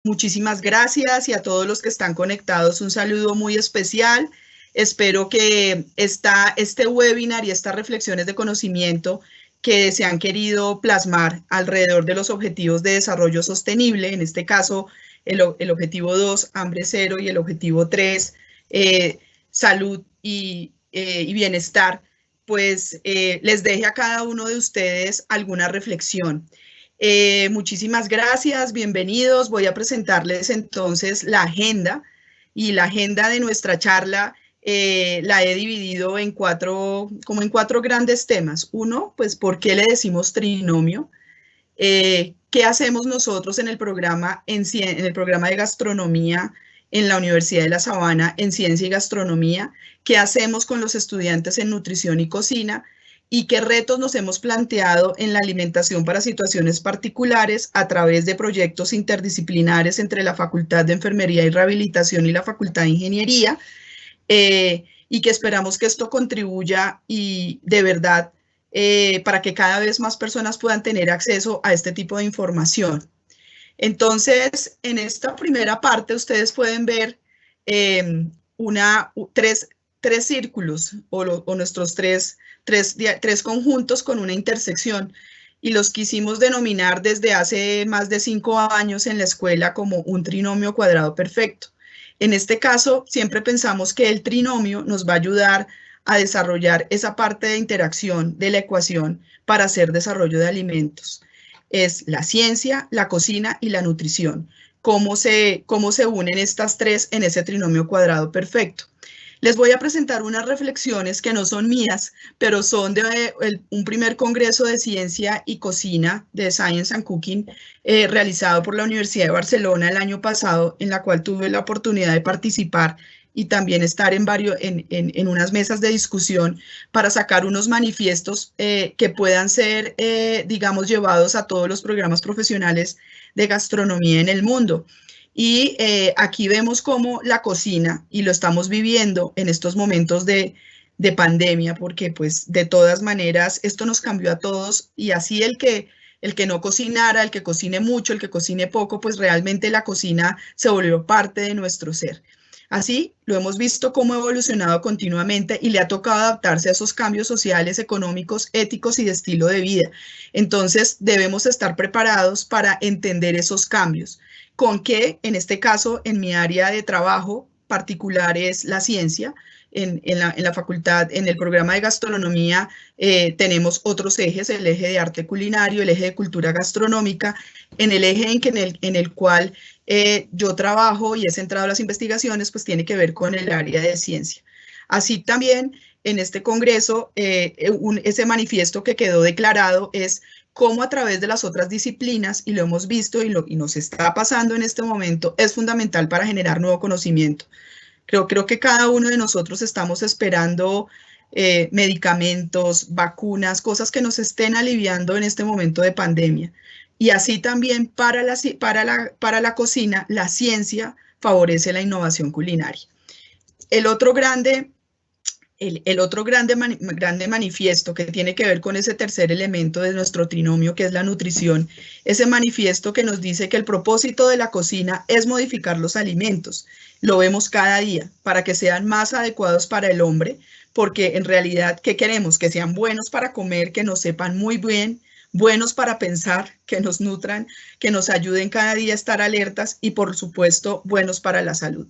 Muchísimas gracias y a todos los que están conectados un saludo muy especial. Espero que este webinar y estas reflexiones de conocimiento que se han querido plasmar alrededor de los objetivos de desarrollo sostenible, en este caso el objetivo 2, hambre cero, y el objetivo 3, salud y bienestar, pues les deje a cada uno de ustedes alguna reflexión. Muchísimas gracias, bienvenidos. Voy a presentarles entonces la agenda, y la agenda de nuestra charla la he dividido en cuatro grandes temas. Uno, pues, ¿por qué le decimos trinomio? ¿Qué hacemos nosotros en el programa de gastronomía en la Universidad de La Sabana en ciencia y gastronomía? ¿Qué hacemos con los estudiantes en nutrición y cocina? ¿Y qué retos nos hemos planteado en la alimentación para situaciones particulares a través de proyectos interdisciplinares entre la Facultad de Enfermería y Rehabilitación y la Facultad de Ingeniería? Y que esperamos que esto contribuya y de verdad para que cada vez más personas puedan tener acceso a este tipo de información. Entonces, en esta primera parte ustedes pueden ver tres círculos o nuestros tres conjuntos con una intersección, y los quisimos denominar desde hace más de 5 años en la escuela como un trinomio cuadrado perfecto. En este caso, siempre pensamos que el trinomio nos va a ayudar a desarrollar esa parte de interacción de la ecuación para hacer desarrollo de alimentos. Es la ciencia, la cocina y la nutrición. ¿Cómo se unen estas tres en ese trinomio cuadrado perfecto? Les voy a presentar unas reflexiones que no son mías, pero son de un primer congreso de ciencia y cocina de Science and Cooking realizado por la Universidad de Barcelona el año pasado, en la cual tuve la oportunidad de participar y también estar en unas mesas de discusión para sacar unos manifiestos que puedan ser, digamos, llevados a todos los programas profesionales de gastronomía en el mundo. Y aquí vemos cómo la cocina, y lo estamos viviendo en estos momentos de pandemia, porque pues de todas maneras esto nos cambió a todos, y así el que no cocinara, el que cocine mucho, el que cocine poco, pues realmente la cocina se volvió parte de nuestro ser. Así lo hemos visto cómo ha evolucionado continuamente y le ha tocado adaptarse a esos cambios sociales, económicos, éticos y de estilo de vida. Entonces debemos estar preparados para entender esos cambios. Con que, en este caso, en mi área de trabajo particular es la ciencia, en la facultad, en el programa de gastronomía, tenemos otros ejes: el eje de arte culinario, el eje de cultura gastronómica, en el eje en el cual yo trabajo y he centrado las investigaciones, pues tiene que ver con el área de ciencia. Así también, en este congreso, ese manifiesto que quedó declarado es cómo a través de las otras disciplinas, y lo hemos visto y nos está pasando en este momento, es fundamental para generar nuevo conocimiento. Creo que cada uno de nosotros estamos esperando medicamentos, vacunas, cosas que nos estén aliviando en este momento de pandemia. Y así también para la cocina, la ciencia favorece la innovación culinaria. El otro grande manifiesto que tiene que ver con ese tercer elemento de nuestro trinomio, que es la nutrición, ese manifiesto que nos dice que el propósito de la cocina es modificar los alimentos. Lo vemos cada día para que sean más adecuados para el hombre, porque en realidad, ¿qué queremos? Que sean buenos para comer, que nos sepan muy bien, buenos para pensar, que nos nutran, que nos ayuden cada día a estar alertas y, por supuesto, buenos para la salud.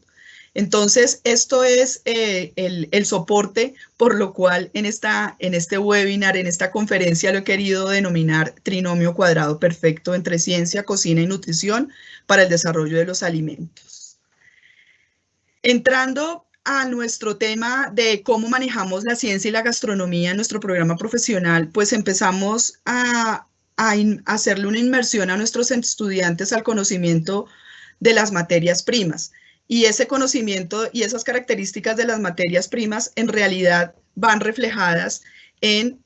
Entonces, esto es el soporte por lo cual en este webinar, en esta conferencia, lo he querido denominar trinomio cuadrado perfecto entre ciencia, cocina y nutrición para el desarrollo de los alimentos. Entrando a nuestro tema de cómo manejamos la ciencia y la gastronomía en nuestro programa profesional, pues empezamos a hacerle una inmersión a nuestros estudiantes al conocimiento de las materias primas. Y ese conocimiento y esas características de las materias primas en realidad van reflejadas en,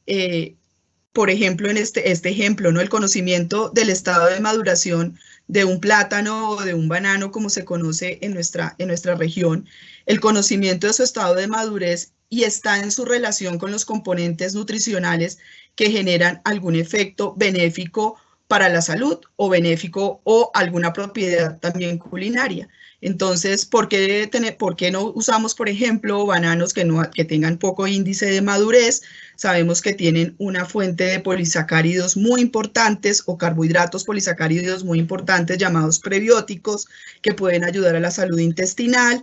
por ejemplo, en este ejemplo, ¿no? El conocimiento del estado de maduración de un plátano o de un banano, como se conoce en nuestra región, el conocimiento de su estado de madurez, y está en su relación con los componentes nutricionales que generan algún efecto benéfico para la salud o benéfico o alguna propiedad también culinaria. Entonces, ¿por qué no usamos, por ejemplo, bananos que tengan poco índice de madurez? Sabemos que tienen una fuente de polisacáridos muy importantes o carbohidratos polisacáridos muy importantes llamados prebióticos que pueden ayudar a la salud intestinal.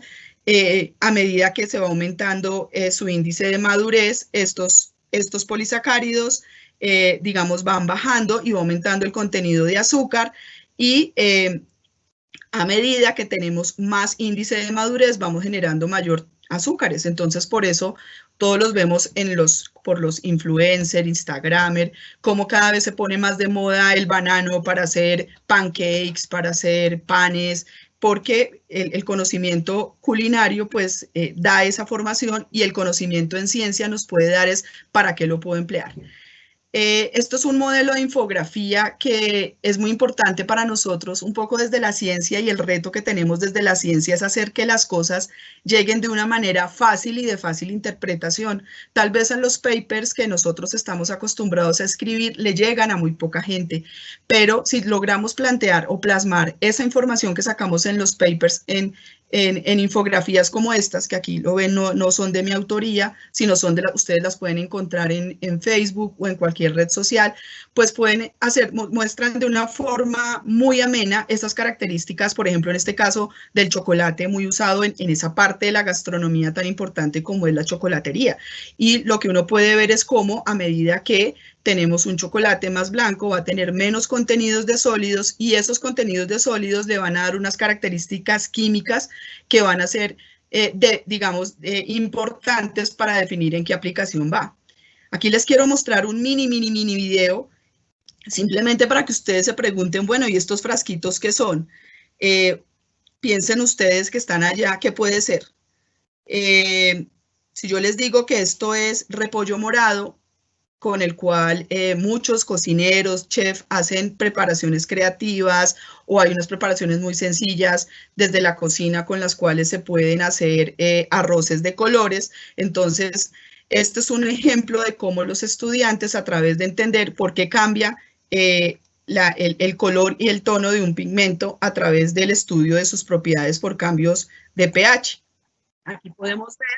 A medida que se va aumentando su índice de madurez, estos polisacáridos, digamos, van bajando y va aumentando el contenido de azúcar y a medida que tenemos más índice de madurez, vamos generando mayor azúcares. Entonces, por eso todos los vemos por los influencers, Instagramer, como cada vez se pone más de moda el banano para hacer pancakes, para hacer panes, porque el conocimiento culinario pues da esa formación y el conocimiento en ciencia nos puede dar es para qué lo puedo emplear. Esto es un modelo de infografía que es muy importante para nosotros, un poco desde la ciencia, y el reto que tenemos desde la ciencia es hacer que las cosas lleguen de una manera fácil y de fácil interpretación. Tal vez en los papers que nosotros estamos acostumbrados a escribir le llegan a muy poca gente, pero si logramos plantear o plasmar esa información que sacamos en los papers en infografías como estas, que aquí lo ven, no son de mi autoría, sino ustedes las pueden encontrar en Facebook o en cualquier red social, pues muestran de una forma muy amena esas características, por ejemplo, en este caso del chocolate, muy usado en esa parte de la gastronomía tan importante como es la chocolatería. Y lo que uno puede ver es cómo a medida que tenemos un chocolate más blanco, va a tener menos contenidos de sólidos y esos contenidos de sólidos le van a dar unas características químicas que van a ser, digamos, importantes para definir en qué aplicación va. Aquí les quiero mostrar un mini video, simplemente para que ustedes se pregunten, bueno, ¿y estos frasquitos qué son? Piensen ustedes que están allá, ¿qué puede ser? Si yo les digo que esto es repollo morado, con el cual muchos cocineros, chefs, hacen preparaciones creativas o hay unas preparaciones muy sencillas desde la cocina con las cuales se pueden hacer arroces de colores. Entonces, este es un ejemplo de cómo los estudiantes, a través de entender por qué cambia el color y el tono de un pigmento a través del estudio de sus propiedades por cambios de pH. Aquí podemos ver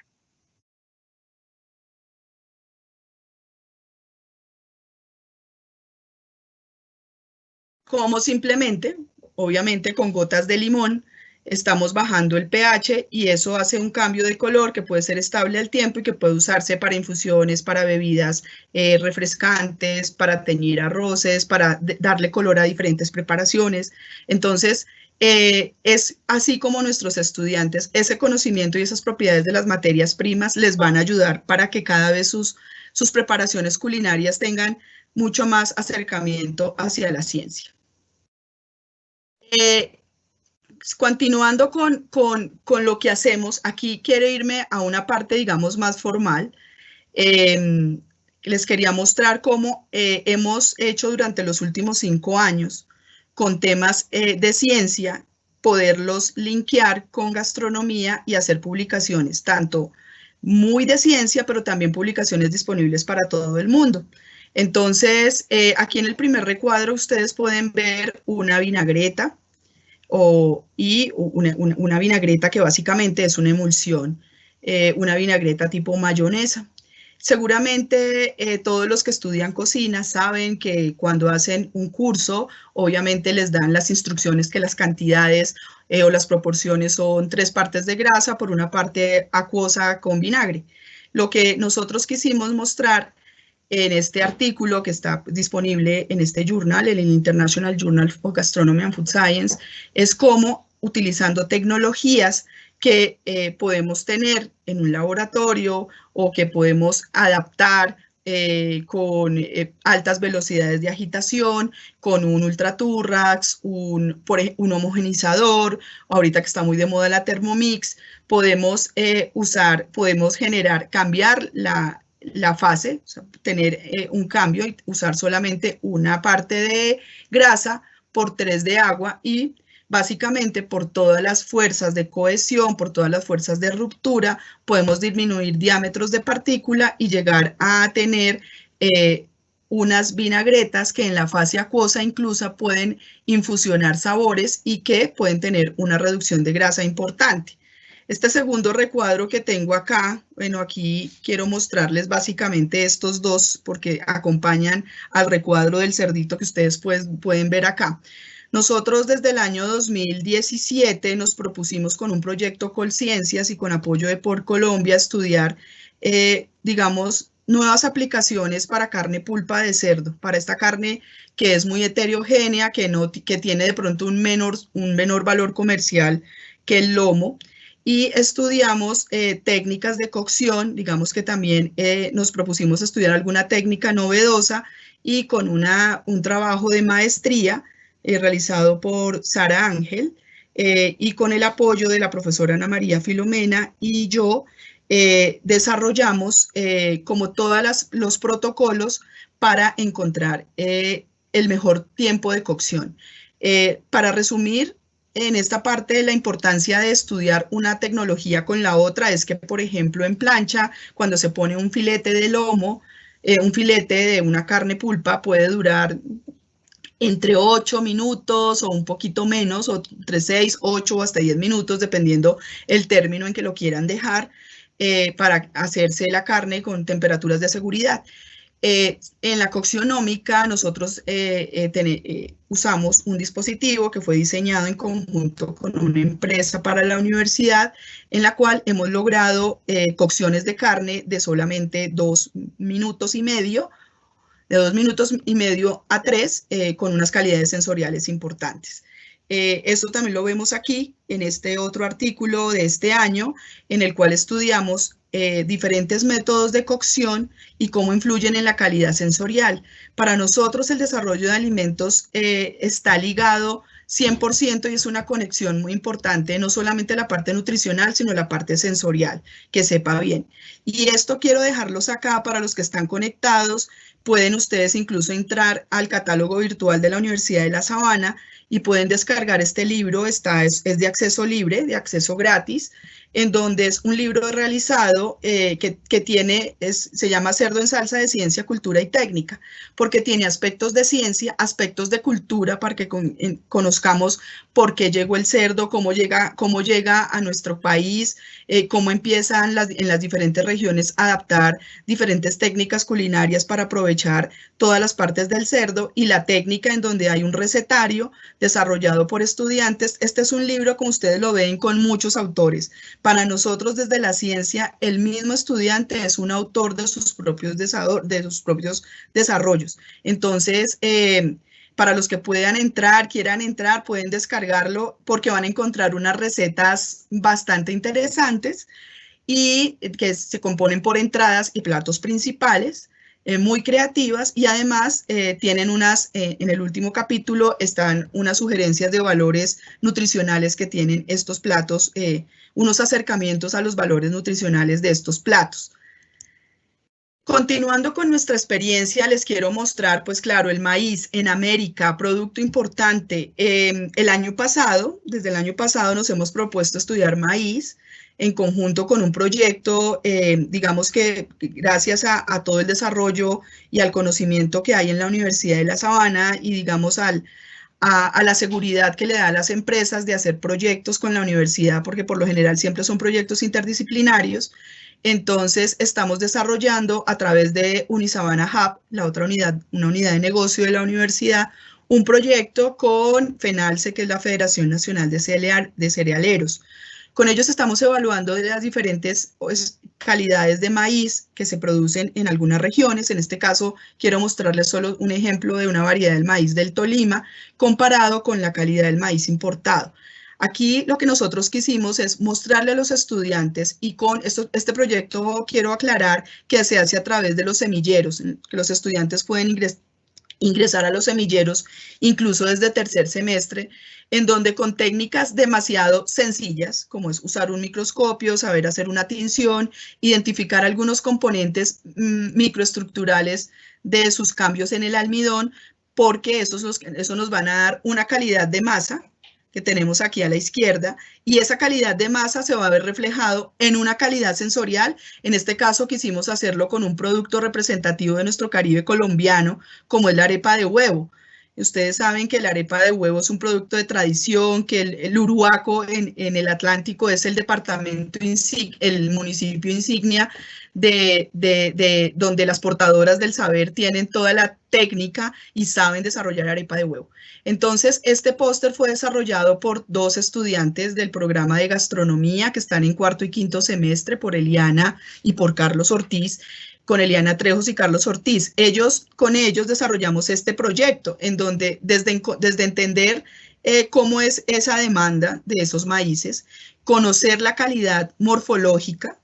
como simplemente, obviamente con gotas de limón, estamos bajando el pH y eso hace un cambio de color que puede ser estable al tiempo y que puede usarse para infusiones, para bebidas refrescantes, para teñir arroces, para darle color a diferentes preparaciones. Entonces, es así como nuestros estudiantes, ese conocimiento y esas propiedades de las materias primas les van a ayudar para que cada vez sus preparaciones culinarias tengan mucho más acercamiento hacia la ciencia. Continuando con lo que hacemos, aquí quiero irme a una parte, digamos, más formal. Les quería mostrar cómo hemos hecho durante los últimos 5 años con temas de ciencia, poderlos linkear con gastronomía y hacer publicaciones, tanto muy de ciencia, pero también publicaciones disponibles para todo el mundo. Entonces, aquí en el primer recuadro ustedes pueden ver una vinagreta y una vinagreta que básicamente es una emulsión, una vinagreta tipo mayonesa. Seguramente todos los que estudian cocina saben que cuando hacen un curso, obviamente les dan las instrucciones que las cantidades o las proporciones son 3 partes de grasa por una parte acuosa con vinagre. Lo que nosotros quisimos mostrar en este artículo que está disponible en este journal, en el International Journal of Gastronomy and Food Science, es cómo utilizando tecnologías que podemos tener en un laboratorio o que podemos adaptar con altas velocidades de agitación, con un ultraturrax, un homogenizador, ahorita que está muy de moda la Thermomix, podemos cambiar la fase, o sea, tener un cambio y usar solamente una parte de grasa por 3 de agua y básicamente por todas las fuerzas de cohesión, por todas las fuerzas de ruptura, podemos disminuir diámetros de partícula y llegar a tener unas vinagretas que en la fase acuosa inclusa pueden infusionar sabores y que pueden tener una reducción de grasa importante. Este segundo recuadro que tengo acá, bueno, aquí quiero mostrarles básicamente estos dos porque acompañan al recuadro del cerdito que ustedes pueden ver acá. Nosotros desde el año 2017 nos propusimos con un proyecto Colciencias y con apoyo de Por Colombia estudiar, digamos, nuevas aplicaciones para carne pulpa de cerdo, para esta carne que es muy heterogénea, que tiene de pronto un menor valor comercial que el lomo. Y estudiamos técnicas de cocción, digamos que también nos propusimos estudiar alguna técnica novedosa y con un trabajo de maestría realizado por Sara Ángel y con el apoyo de la profesora Ana María Filomena y yo desarrollamos como todos los protocolos para encontrar el mejor tiempo de cocción. Para resumir, en esta parte de la importancia de estudiar una tecnología con la otra es que, por ejemplo, en plancha, cuando se pone un filete de lomo, un filete de una carne pulpa puede durar entre 8 minutos o un poquito menos, o entre 6, 8 o hasta 10 minutos, dependiendo el término en que lo quieran dejar, para hacerse la carne con temperaturas de seguridad. En la cocción ómica nosotros usamos un dispositivo que fue diseñado en conjunto con una empresa para la universidad, en la cual hemos logrado cocciones de carne de solamente 2 minutos y medio, de 2 minutos y medio a 3, con unas calidades sensoriales importantes. Esto también lo vemos aquí en este otro artículo de este año, en el cual estudiamos diferentes métodos de cocción y cómo influyen en la calidad sensorial. Para nosotros el desarrollo de alimentos está ligado 100% y es una conexión muy importante, no solamente la parte nutricional, sino la parte sensorial, que sepa bien. Y esto quiero dejarlos acá para los que están conectados. Pueden ustedes incluso entrar al catálogo virtual de la Universidad de La Sabana y pueden descargar este libro, es de acceso libre, de acceso gratis, en donde es un libro realizado que se llama Cerdo en Salsa de Ciencia, Cultura y Técnica, porque tiene aspectos de ciencia, aspectos de cultura, para que conozcamos por qué llegó el cerdo, cómo llega a nuestro país, cómo empiezan en las diferentes regiones a adaptar diferentes técnicas culinarias para aprovechar todas las partes del cerdo, y la técnica en donde hay un recetario desarrollado por estudiantes. Este es un libro, como ustedes lo ven, con muchos autores. Para nosotros, desde la ciencia, el mismo estudiante es un autor de sus propios desarrollos. Entonces, para los que quieran entrar, pueden descargarlo porque van a encontrar unas recetas bastante interesantes y que se componen por entradas y platos principales, muy creativas, y además tienen en el último capítulo están unas sugerencias de valores nutricionales que tienen estos platos, unos acercamientos a los valores nutricionales de estos platos. Continuando con nuestra experiencia, les quiero mostrar, pues claro, el maíz en América, producto importante. Desde el año pasado nos hemos propuesto estudiar maíz en conjunto con un proyecto, digamos que gracias a todo el desarrollo y al conocimiento que hay en la Universidad de La Sabana y digamos a la seguridad que le da a las empresas de hacer proyectos con la universidad, porque por lo general siempre son proyectos interdisciplinarios. Entonces, estamos desarrollando a través de Unisabana Hub, una unidad de negocio de la universidad, un proyecto con FENALCE, que es la Federación Nacional de Cerealeros. Con ellos estamos evaluando de las diferentes calidades de maíz que se producen en algunas regiones. En este caso, quiero mostrarles solo un ejemplo de una variedad del maíz del Tolima comparado con la calidad del maíz importado. Aquí lo que nosotros quisimos es mostrarle a los estudiantes, y con este proyecto quiero aclarar que se hace a través de los semilleros, que los estudiantes pueden ingresar a los semilleros incluso desde tercer semestre, en donde con técnicas demasiado sencillas, como es usar un microscopio, saber hacer una tinción, identificar algunos componentes microestructurales de sus cambios en el almidón, porque eso nos van a dar una calidad de masa que tenemos aquí a la izquierda, y esa calidad de masa se va a ver reflejado en una calidad sensorial. En este caso quisimos hacerlo con un producto representativo de nuestro Caribe colombiano, como es la arepa de huevo. Ustedes saben que la arepa de huevo es un producto de tradición, que el Uruaco en el Atlántico es el departamento, el municipio insignia donde las portadoras del saber tienen toda la técnica y saben desarrollar arepa de huevo. Entonces, este póster fue desarrollado por 2 estudiantes del programa de gastronomía que están en 4º y 5º semestre, por Eliana y por Carlos Ortiz, con Eliana Trejos y Carlos Ortiz. Con ellos desarrollamos este proyecto, en donde desde entender cómo es esa demanda de esos maíces, conocer la calidad morfológica,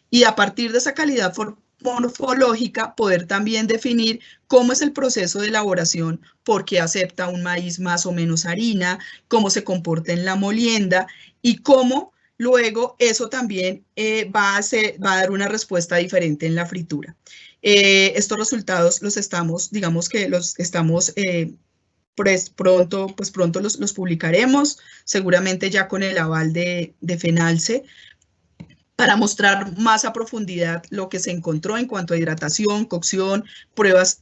y a partir de esa calidad morfológica poder también definir cómo es el proceso de elaboración, por qué acepta un maíz más o menos harina, cómo se comporta en la molienda y cómo luego eso también va a dar una respuesta diferente en la fritura. Estos resultados digamos que los estamos pronto los publicaremos, seguramente ya con el aval de FENALCE, para mostrar más a profundidad lo que se encontró en cuanto a hidratación, cocción, pruebas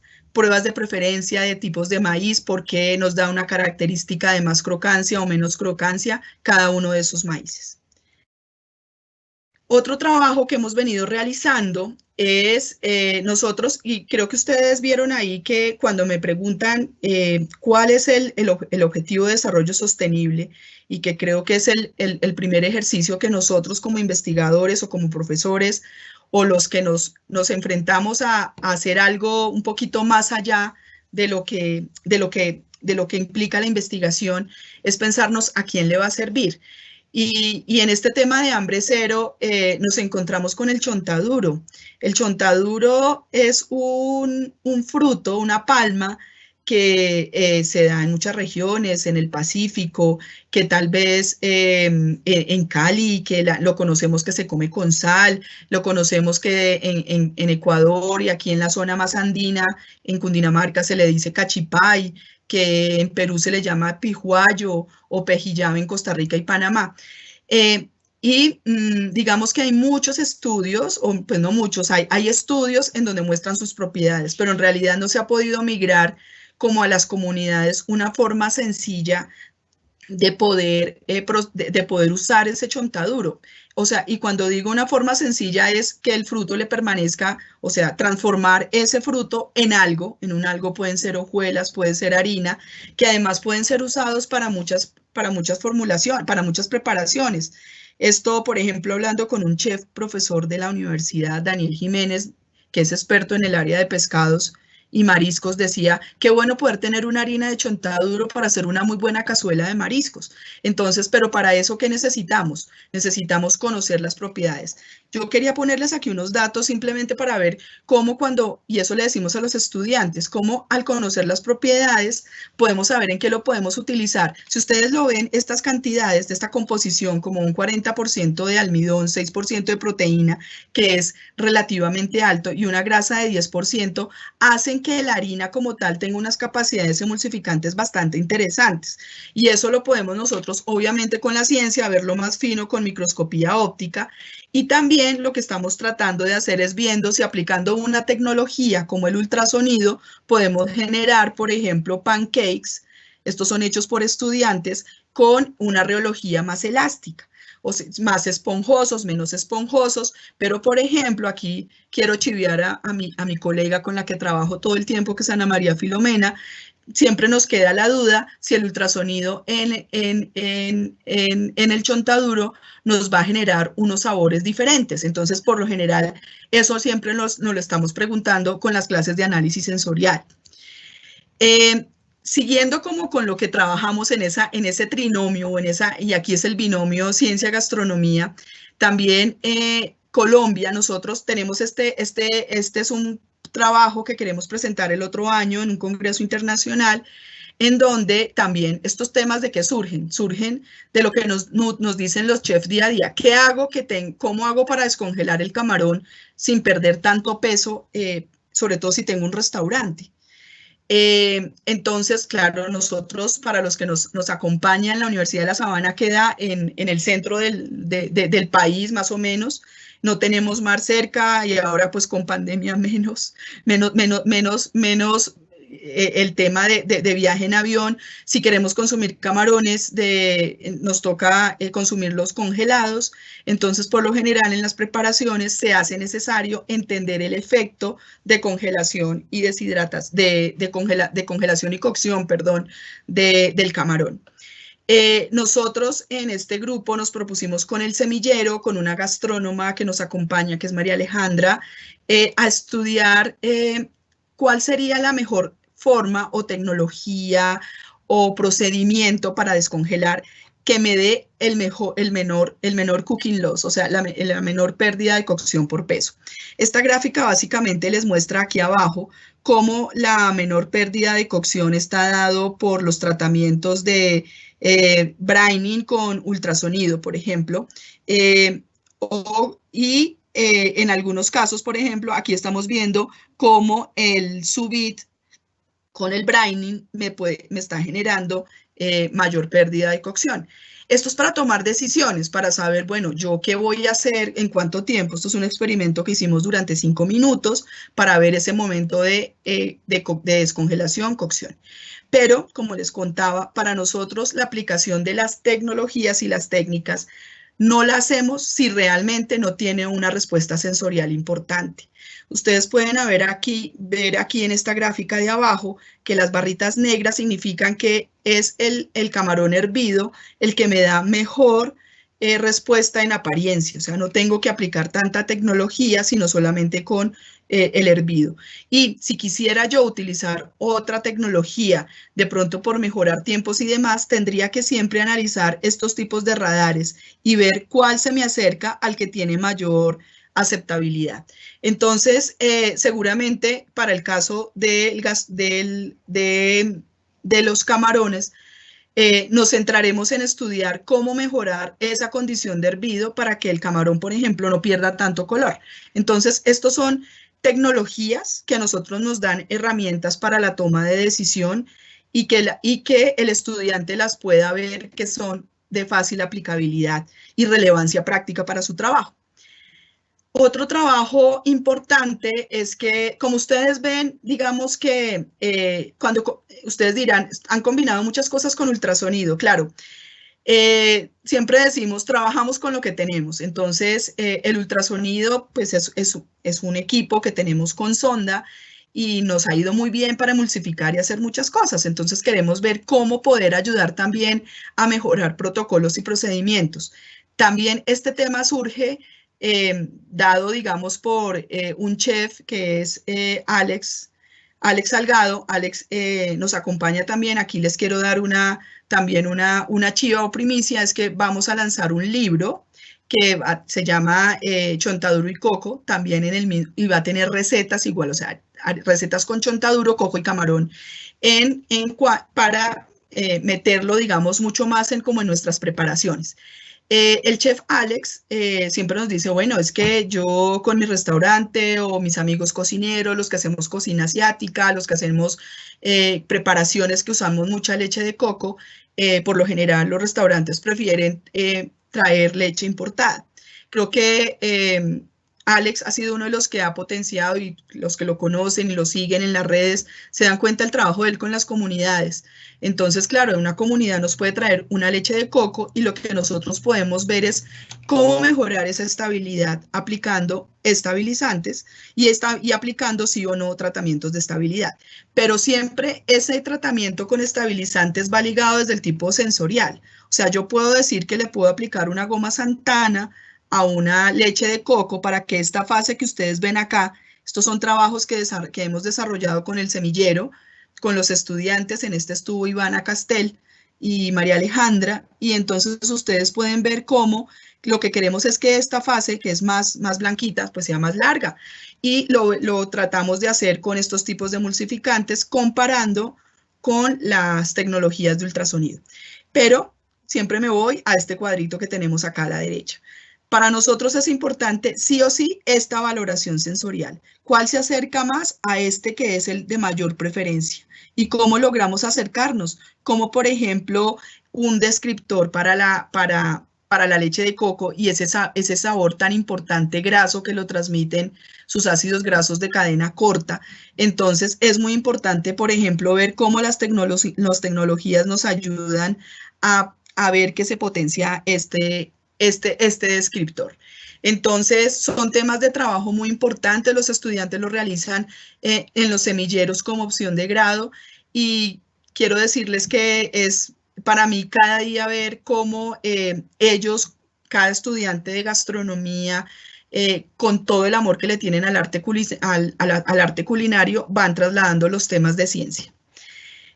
de preferencia de tipos de maíz, porque nos da una característica de más crocancia o menos crocancia cada uno de esos maíces. Otro trabajo que hemos venido realizando es nosotros, y creo que ustedes vieron ahí que cuando me preguntan cuál es el objetivo de desarrollo sostenible, y que creo que es el primer ejercicio que nosotros como investigadores o como profesores o los que nos enfrentamos a hacer algo un poquito más allá de lo que implica la investigación, es pensarnos a quién le va a servir. Y en este tema de hambre cero nos encontramos con el chontaduro. El chontaduro es un fruto, una palma, que se da en muchas regiones, en el Pacífico, que tal vez en Cali, que lo conocemos que se come con sal, lo conocemos que en Ecuador y aquí en la zona más andina, en Cundinamarca, se le dice cachipay, que en Perú se le llama pijuayo o pejillame en Costa Rica y Panamá. Digamos que hay muchos estudios, o pues no muchos, hay estudios en donde muestran sus propiedades, pero en realidad no se ha podido migrar como a las comunidades una forma sencilla de poder usar ese chontaduro. O sea, y cuando digo una forma sencilla es que el fruto le permanezca, o sea, transformar ese fruto en un algo pueden ser hojuelas, puede ser harina, que además pueden ser usados para muchas formulaciones, para muchas preparaciones. Esto, por ejemplo, hablando con un chef profesor de la universidad, Daniel Jiménez, que es experto en el área de pescados y mariscos, decía, qué bueno poder tener una harina de chontaduro para hacer una muy buena cazuela de mariscos. Entonces, pero para eso, ¿qué necesitamos? Necesitamos conocer las propiedades. Yo quería ponerles aquí unos datos simplemente para ver cómo y eso le decimos a los estudiantes, cómo al conocer las propiedades podemos saber en qué lo podemos utilizar. Si ustedes lo ven, estas cantidades de esta composición, como un 40% de almidón, 6% de proteína, que es relativamente alto, y una grasa de 10%, hacen que la harina como tal tenga unas capacidades emulsificantes bastante interesantes. Y eso lo podemos nosotros, obviamente con la ciencia, verlo más fino con microscopía óptica. Y también lo que estamos tratando de hacer es viendo si aplicando una tecnología como el ultrasonido podemos generar, por ejemplo, pancakes. Estos son hechos por estudiantes con una rheología más elástica, o sea, más esponjosos, menos esponjosos, pero por ejemplo, aquí quiero chiviar a mi colega con la que trabajo todo el tiempo, que es Ana María Filomena. Siempre nos queda la duda si el ultrasonido en el chontaduro nos va a generar unos sabores diferentes. Entonces, por lo general, eso siempre nos lo estamos preguntando con las clases de análisis sensorial. Siguiendo como con lo que trabajamos en ese trinomio, y aquí es el binomio ciencia-gastronomía, también Colombia, nosotros tenemos este es un trabajo que queremos presentar el otro año en un congreso internacional, en donde también estos temas de qué surgen de lo que nos dicen los chefs día a día. ¿Qué hago? ¿Cómo hago para descongelar el camarón sin perder tanto peso, sobre todo si tengo un restaurante? Entonces, claro, nosotros, para los que nos acompañan, la Universidad de La Sabana queda en el centro del país, más o menos. No tenemos mar cerca y ahora pues con pandemia menos el tema de viaje en avión. Si queremos consumir camarones, nos toca consumirlos congelados. Entonces, por lo general, en las preparaciones se hace necesario entender el efecto de congelación y de congelación y cocción, perdón, del camarón. Nosotros en este grupo nos propusimos con el semillero, con una gastrónoma que nos acompaña, que es María Alejandra, a estudiar cuál sería la mejor forma o tecnología o procedimiento para descongelar que me dé el menor cooking loss, o sea, la menor pérdida de cocción por peso. Esta gráfica básicamente les muestra aquí abajo cómo la menor pérdida de cocción está dado por los tratamientos de brining con ultrasonido, por ejemplo, en algunos casos, por ejemplo, aquí estamos viendo cómo el sous vide con el brining me está generando mayor pérdida de cocción. Esto es para tomar decisiones, para saber, bueno, yo qué voy a hacer, en cuánto tiempo. Esto es un experimento que hicimos durante 5 minutos para ver ese momento de descongelación, cocción. Pero, como les contaba, para nosotros la aplicación de las tecnologías y las técnicas no la hacemos si realmente no tiene una respuesta sensorial importante. Ustedes pueden ver aquí en esta gráfica de abajo que las barritas negras significan que es el camarón hervido el que me da mejor respuesta en apariencia. O sea, no tengo que aplicar tanta tecnología, sino solamente con el hervido. Y si quisiera yo utilizar otra tecnología, de pronto por mejorar tiempos y demás, tendría que siempre analizar estos tipos de radares y ver cuál se me acerca al que tiene mayor aceptabilidad. Entonces, seguramente para el caso de los camarones, nos centraremos en estudiar cómo mejorar esa condición de hervido para que el camarón, por ejemplo, no pierda tanto color. Entonces, estos son tecnologías que a nosotros nos dan herramientas para la toma de decisión y que el estudiante las pueda ver que son de fácil aplicabilidad y relevancia práctica para su trabajo. Otro trabajo importante es que, como ustedes ven, digamos que cuando ustedes dirán, han combinado muchas cosas con ultrasonido, claro. Siempre decimos, trabajamos con lo que tenemos. Entonces, el ultrasonido pues es un equipo que tenemos con sonda y nos ha ido muy bien para emulsificar y hacer muchas cosas. Entonces, queremos ver cómo poder ayudar también a mejorar protocolos y procedimientos. También este tema surge dado, digamos, por un chef que es Alex Salgado. Alex nos acompaña también. Aquí les quiero dar también una chiva o primicia, es que vamos a lanzar un libro que se llama Chontaduro y Coco, también y va a tener recetas igual, o sea, recetas con chontaduro, coco y camarón, para meterlo, digamos, mucho más como en nuestras preparaciones. El chef Alex siempre nos dice, bueno, es que yo con mi restaurante o mis amigos cocineros, los que hacemos cocina asiática, los que hacemos preparaciones que usamos mucha leche de coco, por lo general los restaurantes prefieren traer leche importada. Creo que Alex ha sido uno de los que ha potenciado, y los que lo conocen y lo siguen en las redes se dan cuenta del trabajo de él con las comunidades. Entonces, claro, una comunidad nos puede traer una leche de coco y lo que nosotros podemos ver es cómo mejorar esa estabilidad aplicando estabilizantes y aplicando sí o no tratamientos de estabilidad. Pero siempre ese tratamiento con estabilizantes va ligado desde el tipo sensorial. O sea, yo puedo decir que le puedo aplicar una goma Santana a una leche de coco para que esta fase que ustedes ven acá, estos son trabajos que hemos desarrollado con el semillero, con los estudiantes. En este estuvo Ivana Castel y María Alejandra, y entonces ustedes pueden ver cómo lo que queremos es que esta fase, que es más blanquita, pues sea más larga, y lo tratamos de hacer con estos tipos de emulsificantes comparando con las tecnologías de ultrasonido. Pero siempre me voy a este cuadrito que tenemos acá a la derecha. Para nosotros es importante sí o sí esta valoración sensorial. ¿Cuál se acerca más a este que es el de mayor preferencia? ¿Y cómo logramos acercarnos? Como por ejemplo un descriptor para la leche de coco y ese sabor tan importante graso que lo transmiten sus ácidos grasos de cadena corta. Entonces es muy importante, por ejemplo, ver cómo las tecnologías nos ayudan a ver que se potencia este descriptor. Entonces, son temas de trabajo muy importantes, los estudiantes lo realizan en los semilleros como opción de grado y quiero decirles que es para mí cada día ver cómo ellos, cada estudiante de gastronomía, con todo el amor que le tienen al arte culinario, van trasladando los temas de ciencia.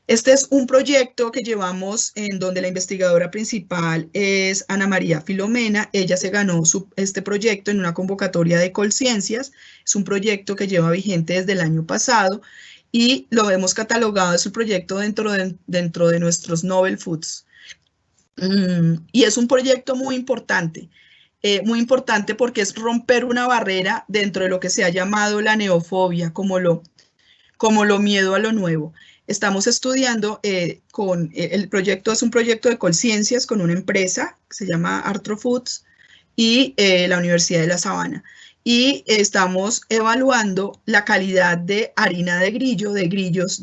Este es un proyecto que llevamos en donde la investigadora principal es Ana María Filomena. Ella se ganó este proyecto en una convocatoria de Colciencias. Es un proyecto que lleva vigente desde el año pasado y lo hemos catalogado, es un proyecto dentro de nuestros Novel Foods. Y es un proyecto muy importante porque es romper una barrera dentro de lo que se ha llamado la neofobia, como lo miedo a lo nuevo. Estamos estudiando el proyecto, es un proyecto de Colciencias con una empresa que se llama Artro Foods y la Universidad de La Sabana. Y estamos evaluando la calidad de harina de grillos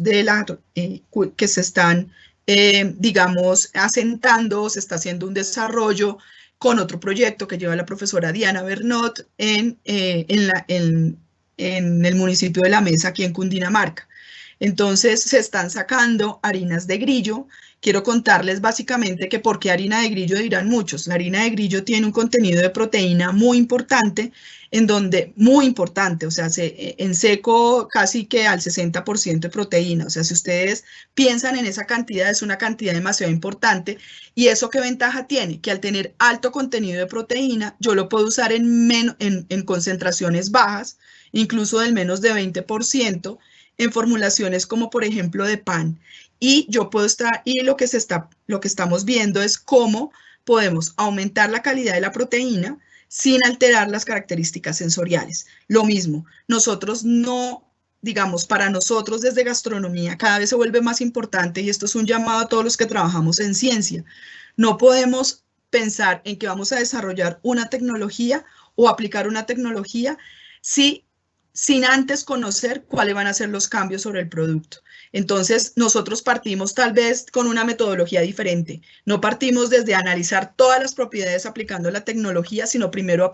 que se están, digamos, asentando, se está haciendo un desarrollo con otro proyecto que lleva la profesora Diana Bernot en el municipio de La Mesa, aquí en Cundinamarca. Entonces se están sacando harinas de grillo. Quiero contarles básicamente que por qué harina de grillo dirán muchos. La harina de grillo tiene un contenido de proteína muy importante, o sea, en seco casi que al 60% de proteína. O sea, si ustedes piensan en esa cantidad, es una cantidad demasiado importante. ¿Y eso qué ventaja tiene? Que al tener alto contenido de proteína, yo lo puedo usar en concentraciones bajas, incluso del menos de 20%, en formulaciones como por ejemplo de pan. Y lo que estamos viendo es cómo podemos aumentar la calidad de la proteína sin alterar las características sensoriales. Lo mismo, para nosotros desde gastronomía cada vez se vuelve más importante, y esto es un llamado a todos los que trabajamos en ciencia. No podemos pensar en que vamos a desarrollar una tecnología o aplicar una tecnología sin antes conocer cuáles van a ser los cambios sobre el producto. Entonces, nosotros partimos tal vez con una metodología diferente. No partimos desde analizar todas las propiedades aplicando la tecnología, sino primero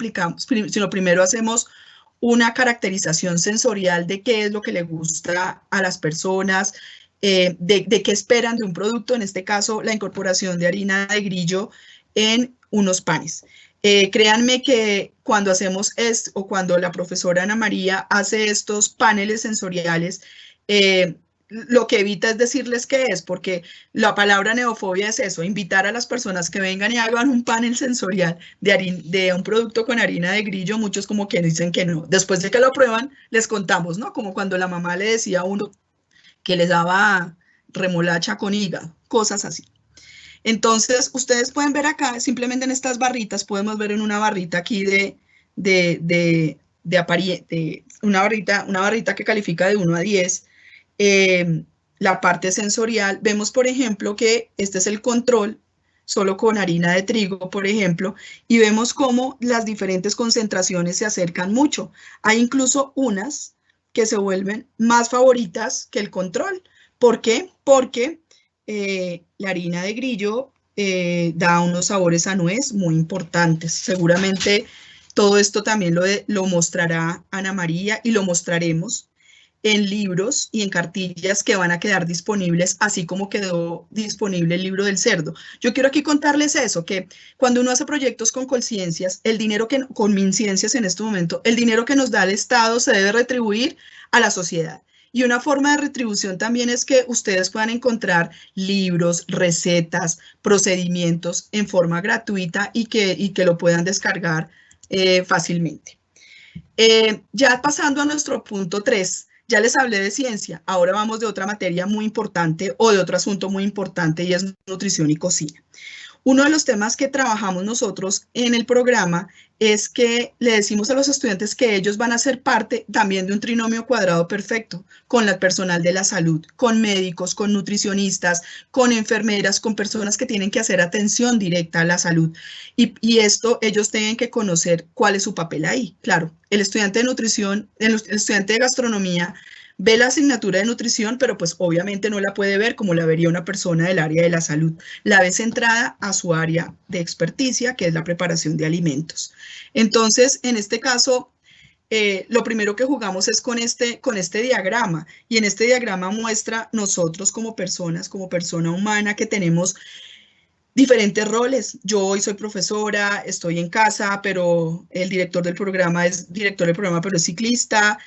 hacemos una caracterización sensorial de qué es lo que le gusta a las personas, de qué esperan de un producto, en este caso, la incorporación de harina de grillo en unos panes. Créanme que cuando hacemos esto, o cuando la profesora Ana María hace estos paneles sensoriales, lo que evita es decirles qué es, porque la palabra neofobia es eso, invitar a las personas que vengan y hagan un panel sensorial de un producto con harina de grillo. Muchos como que dicen que no. Después de que lo prueban, les contamos, ¿no? Como cuando la mamá le decía a uno que les daba remolacha con hígado, cosas así. Entonces, ustedes pueden ver acá, simplemente en estas barritas, podemos ver en una barrita aquí una barrita que califica de 1 a 10, la parte sensorial. Vemos, por ejemplo, que este es el control, solo con harina de trigo, por ejemplo, y vemos cómo las diferentes concentraciones se acercan mucho. Hay incluso unas que se vuelven más favoritas que el control. ¿Por qué? Porque la harina de grillo da unos sabores a nuez muy importantes. Seguramente todo esto también lo mostrará Ana María y lo mostraremos en libros y en cartillas que van a quedar disponibles, así como quedó disponible el libro del cerdo. Yo quiero aquí contarles eso, que cuando uno hace proyectos con Colciencias, con MinCiencias en este momento, el dinero que nos da el Estado se debe retribuir a la sociedad. Y una forma de retribución también es que ustedes puedan encontrar libros, recetas, procedimientos en forma gratuita y que lo puedan descargar fácilmente. Ya pasando a nuestro punto 3, ya les hablé de ciencia, ahora vamos de otra materia muy importante o de otro asunto muy importante, y es nutrición y cocina. Uno de los temas que trabajamos nosotros en el programa es que le decimos a los estudiantes que ellos van a ser parte también de un trinomio cuadrado perfecto con el personal de la salud, con médicos, con nutricionistas, con enfermeras, con personas que tienen que hacer atención directa a la salud. Y esto ellos tienen que conocer cuál es su papel ahí. Claro, el estudiante de nutrición, el estudiante de gastronomía ve la asignatura de nutrición, pero pues obviamente no la puede ver como la vería una persona del área de la salud. La ve centrada a su área de experticia, que es la preparación de alimentos. Entonces, en este caso, lo primero que jugamos es con este diagrama, y en este diagrama muestra nosotros como personas, como persona humana, que tenemos diferentes roles. Yo hoy soy profesora, estoy en casa, pero el director del programa es director del programa, pero es ciclista.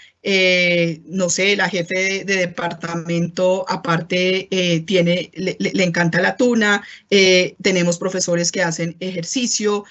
No sé, la jefe de departamento, aparte, le encanta la tuna. Tenemos profesores que hacen ejercicio.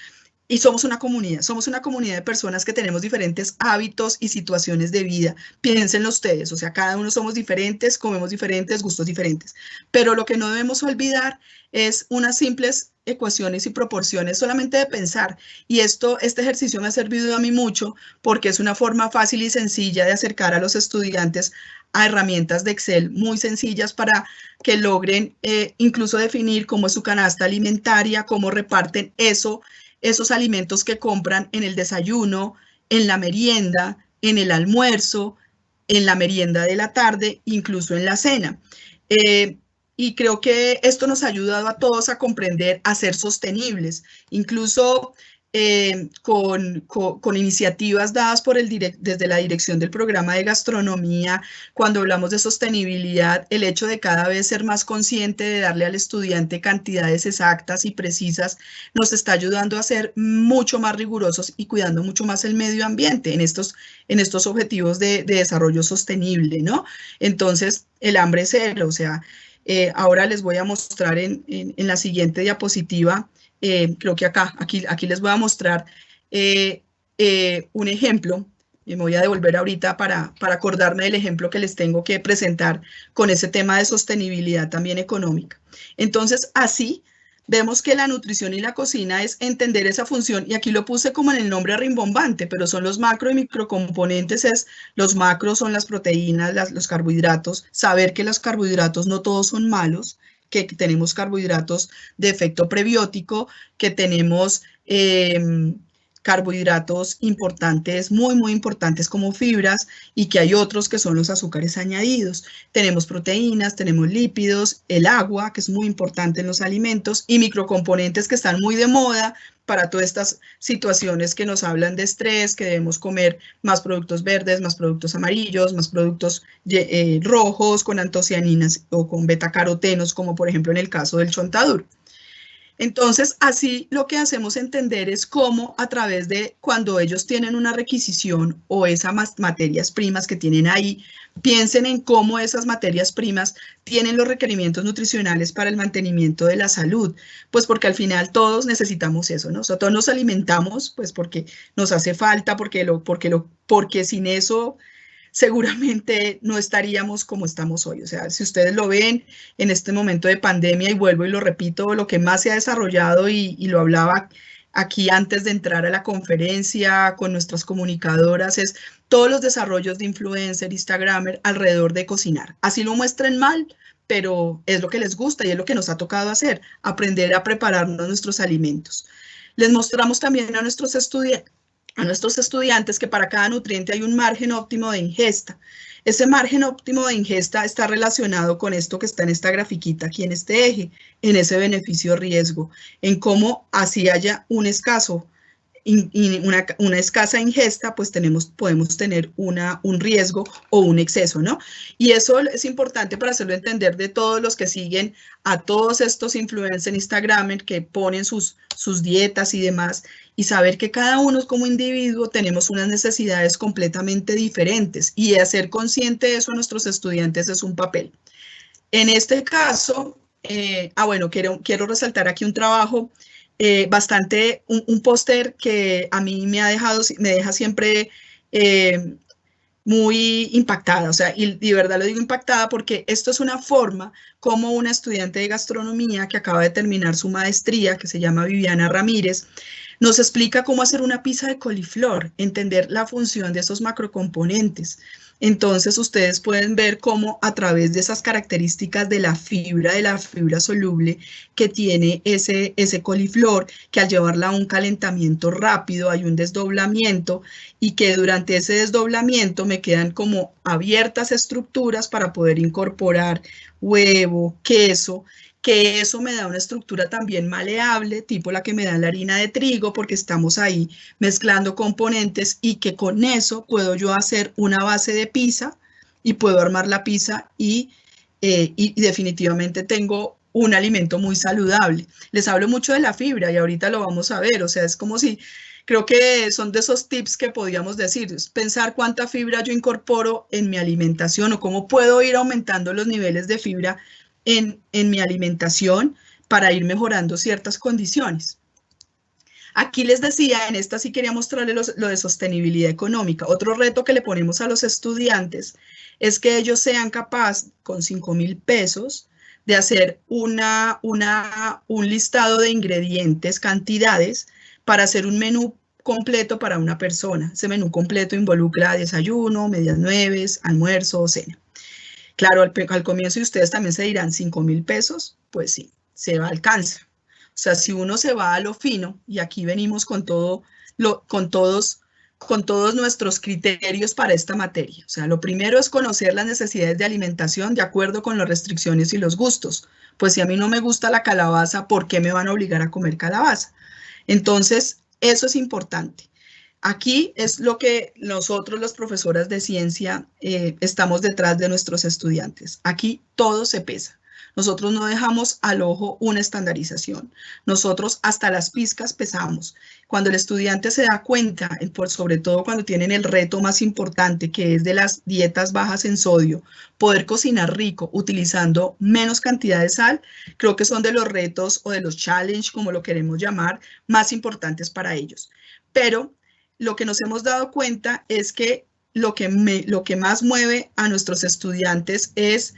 Y somos una comunidad de personas que tenemos diferentes hábitos y situaciones de vida. Piénsenlo ustedes, o sea, cada uno somos diferentes, comemos diferentes, gustos diferentes. Pero lo que no debemos olvidar es unas simples ecuaciones y proporciones solamente de pensar. Y este ejercicio me ha servido a mí mucho porque es una forma fácil y sencilla de acercar a los estudiantes a herramientas de Excel muy sencillas para que logren incluso definir cómo es su canasta alimentaria, cómo reparten esos alimentos que compran en el desayuno, en la merienda, en el almuerzo, en la merienda de la tarde, incluso en la cena. Y creo que esto nos ha ayudado a todos a comprender, a ser sostenibles, incluso con iniciativas dadas desde la dirección del programa de gastronomía. Cuando hablamos de sostenibilidad, el hecho de cada vez ser más consciente de darle al estudiante cantidades exactas y precisas nos está ayudando a ser mucho más rigurosos y cuidando mucho más el medio ambiente en estos objetivos de desarrollo sostenible, ¿no? Entonces, el hambre cero, o sea, ahora les voy a mostrar en la siguiente diapositiva. Creo que aquí les voy a mostrar un ejemplo. Me voy a devolver ahorita para acordarme del ejemplo que les tengo que presentar con ese tema de sostenibilidad también económica. Entonces, así vemos que la nutrición y la cocina es entender esa función, y aquí lo puse como en el nombre rimbombante, pero son los macro y microcomponentes. Los macros son las proteínas, los carbohidratos, saber que los carbohidratos no todos son malos, que tenemos carbohidratos de efecto prebiótico, que tenemos carbohidratos importantes, muy, muy importantes como fibras, y que hay otros que son los azúcares añadidos. Tenemos proteínas, tenemos lípidos, el agua, que es muy importante en los alimentos, y microcomponentes que están muy de moda para todas estas situaciones que nos hablan de estrés, que debemos comer más productos verdes, más productos amarillos, más productos rojos con antocianinas o con betacarotenos, como por ejemplo en el caso del chontaduro. Entonces, así lo que hacemos entender es cómo a través de cuando ellos tienen una requisición o esas materias primas que tienen ahí, piensen en cómo esas materias primas tienen los requerimientos nutricionales para el mantenimiento de la salud, pues porque al final todos necesitamos eso, ¿no? O sea, todos nos alimentamos, pues porque nos hace falta, porque sin eso seguramente no estaríamos como estamos hoy. O sea, si ustedes lo ven en este momento de pandemia, y vuelvo y lo repito, lo que más se ha desarrollado, y lo hablaba aquí antes de entrar a la conferencia con nuestras comunicadoras, es todos los desarrollos de influencer, instagramer alrededor de cocinar. Así lo muestren mal, pero es lo que les gusta y es lo que nos ha tocado hacer, aprender a prepararnos nuestros alimentos. Les mostramos también a nuestros estudiantes que para cada nutriente hay un margen óptimo de ingesta. Ese margen óptimo de ingesta está relacionado con esto que está en esta grafiquita aquí en este eje, en ese beneficio-riesgo, en cómo así haya un escaso una escasa ingesta, pues podemos tener un riesgo o un exceso, ¿no? Y eso es importante para hacerlo entender de todos los que siguen a todos estos influencers en Instagram que ponen sus dietas y demás, y saber que cada uno como individuo tenemos unas necesidades completamente diferentes, y hacer consciente de eso a nuestros estudiantes es un papel. En este caso, bueno, quiero resaltar aquí un trabajo un póster que a mí me deja siempre muy impactada, o sea, y de verdad lo digo impactada porque esto es una forma como una estudiante de gastronomía que acaba de terminar su maestría, que se llama Viviana Ramírez, nos explica cómo hacer una pizza de coliflor, entender la función de esos macrocomponentes. Entonces ustedes pueden ver cómo a través de esas características de la fibra soluble que tiene ese coliflor, que al llevarla a un calentamiento rápido hay un desdoblamiento y que durante ese desdoblamiento me quedan como abiertas estructuras para poder incorporar huevo, queso, que eso me da una estructura también maleable, tipo la que me da la harina de trigo, porque estamos ahí mezclando componentes y que con eso puedo yo hacer una base de pizza y puedo armar la pizza y definitivamente tengo un alimento muy saludable. Les hablo mucho de la fibra y ahorita lo vamos a ver, o sea, es como si, creo que son de esos tips que podríamos decir, es pensar cuánta fibra yo incorporo en mi alimentación o cómo puedo ir aumentando los niveles de fibra en mi alimentación para ir mejorando ciertas condiciones. Aquí les decía, en esta sí quería mostrarles lo de sostenibilidad económica. Otro reto que le ponemos a los estudiantes es que ellos sean capaces, con 5.000 pesos, de hacer un listado de ingredientes, cantidades, para hacer un menú completo para una persona. Ese menú completo involucra desayuno, medias nueves, almuerzo o cena. Claro, al comienzo y ustedes también se dirán 5.000 pesos, pues sí, se va alcanza. O sea, si uno se va a lo fino, y aquí venimos con todos nuestros criterios para esta materia. O sea, lo primero es conocer las necesidades de alimentación de acuerdo con las restricciones y los gustos. Pues si a mí no me gusta la calabaza, ¿por qué me van a obligar a comer calabaza? Entonces, eso es importante. Aquí es lo que nosotros, las profesoras de ciencia, estamos detrás de nuestros estudiantes. Aquí todo se pesa. Nosotros no dejamos al ojo una estandarización. Nosotros hasta las pizcas pesamos. Cuando el estudiante se da cuenta, sobre todo cuando tienen el reto más importante, que es de las dietas bajas en sodio, poder cocinar rico utilizando menos cantidad de sal, creo que son de los retos o de los challenges, como lo queremos llamar, más importantes para ellos. Pero lo que nos hemos dado cuenta es que lo que más mueve a nuestros estudiantes es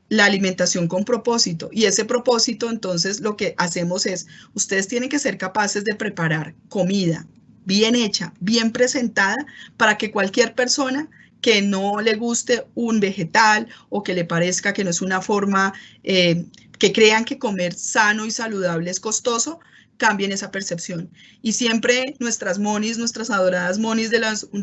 la alimentación con propósito. Y ese propósito, entonces, lo que hacemos es, ustedes tienen que ser capaces de preparar comida bien hecha, bien presentada, para que cualquier persona que no le guste un vegetal o que le parezca que no es una forma, que crean que comer sano y saludable es costoso, cambien esa percepción. Y siempre nuestras monis, nuestras adoradas monis de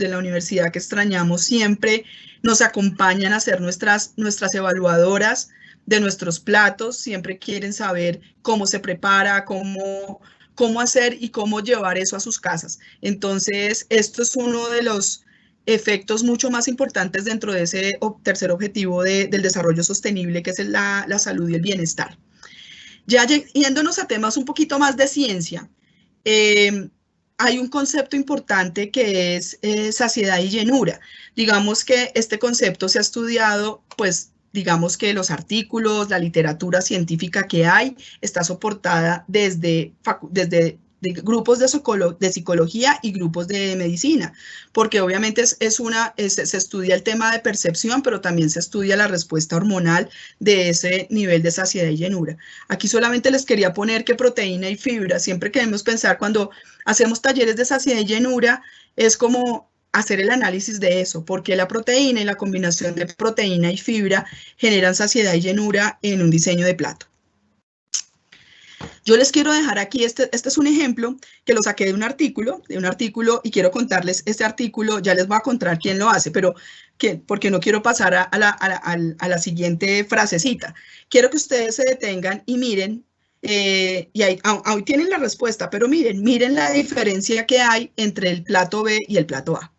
la universidad que extrañamos, siempre nos acompañan a ser nuestras evaluadoras de nuestros platos, siempre quieren saber cómo se prepara, cómo hacer y cómo llevar eso a sus casas. Entonces, esto es uno de los efectos mucho más importantes dentro de ese tercer objetivo del desarrollo sostenible, que es la salud y el bienestar. Ya yéndonos a temas un poquito más de ciencia, hay un concepto importante que es saciedad y llenura. Digamos que este concepto se ha estudiado, pues digamos que los artículos, la literatura científica que hay, está soportada desde grupos de psicología y grupos de medicina, porque obviamente se estudia el tema de percepción, pero también se estudia la respuesta hormonal de ese nivel de saciedad y llenura. Aquí solamente les quería poner que proteína y fibra, siempre queremos pensar cuando hacemos talleres de saciedad y llenura, es como hacer el análisis de eso, porque la proteína y la combinación de proteína y fibra generan saciedad y llenura en un diseño de plato. Yo les quiero dejar aquí, este es un ejemplo que lo saqué de un artículo, y quiero contarles este artículo, ya les voy a contar quién lo hace, pero porque no quiero pasar a la siguiente frasecita. Quiero que ustedes se detengan y miren, y ahí tienen la respuesta, pero miren la diferencia que hay entre el plato B y el plato A.